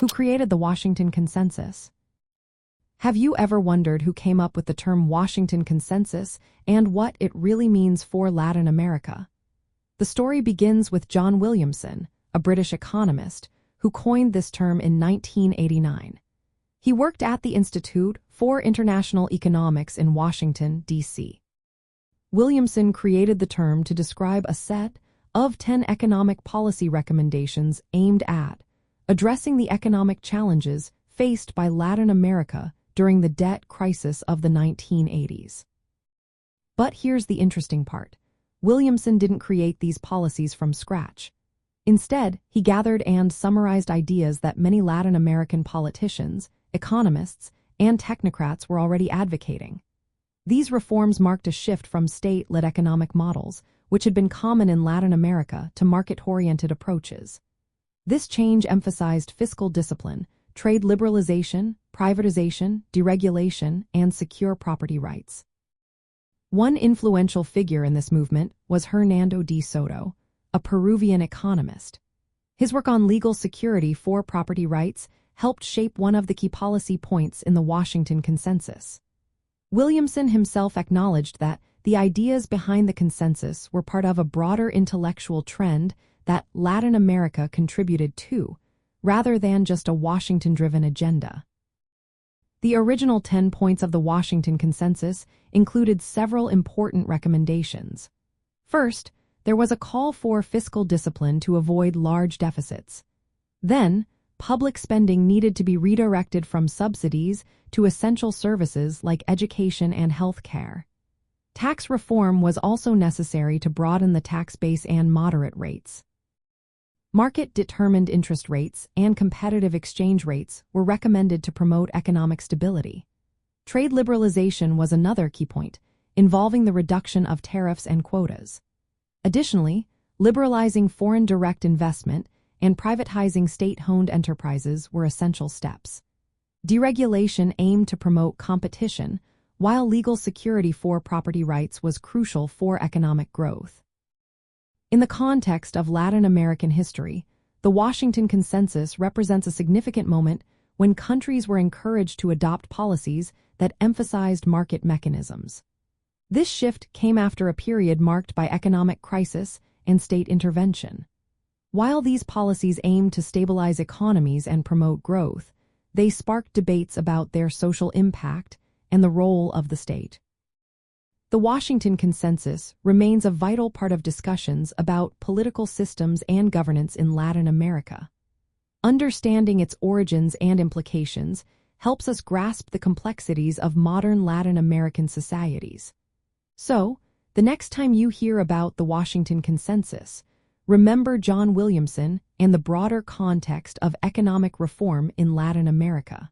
Who created the Washington Consensus? Have you ever wondered who came up with the term Washington Consensus and what it really means for Latin America? The story begins with John Williamson, a British economist, who coined this term in 1989. He worked at the Institute for International Economics in Washington, D.C. Williamson created the term to describe a set of 10 economic policy recommendations aimed at addressing the economic challenges faced by Latin America during the debt crisis of the 1980s. But here's the interesting part. Williamson didn't create these policies from scratch. Instead, he gathered and summarized ideas that many Latin American politicians, economists, and technocrats were already advocating. These reforms marked a shift from state-led economic models, which had been common in Latin America, to market-oriented approaches. This change emphasized fiscal discipline, trade liberalization, privatization, deregulation, and secure property rights. One influential figure in this movement was Hernando de Soto, a Peruvian economist. His work on legal security for property rights helped shape one of the key policy points in the Washington Consensus. Williamson himself acknowledged that the ideas behind the consensus were part of a broader intellectual trend that Latin America contributed to, rather than just a Washington-driven agenda. The original 10 points of the Washington Consensus included several important recommendations. First, there was a call for fiscal discipline to avoid large deficits. Then, public spending needed to be redirected from subsidies to essential services like education and health care. Tax reform was also necessary to broaden the tax base and moderate rates. Market-determined interest rates and competitive exchange rates were recommended to promote economic stability. Trade liberalization was another key point, involving the reduction of tariffs and quotas. Additionally, liberalizing foreign direct investment and privatizing state-owned enterprises were essential steps. Deregulation aimed to promote competition, while legal security for property rights was crucial for economic growth. In the context of Latin American history, the Washington Consensus represents a significant moment when countries were encouraged to adopt policies that emphasized market mechanisms. This shift came after a period marked by economic crisis and state intervention. While these policies aimed to stabilize economies and promote growth, they sparked debates about their social impact and the role of the state. The Washington Consensus remains a vital part of discussions about political systems and governance in Latin America. Understanding its origins and implications helps us grasp the complexities of modern Latin American societies. So, the next time you hear about the Washington Consensus, remember John Williamson and the broader context of economic reform in Latin America.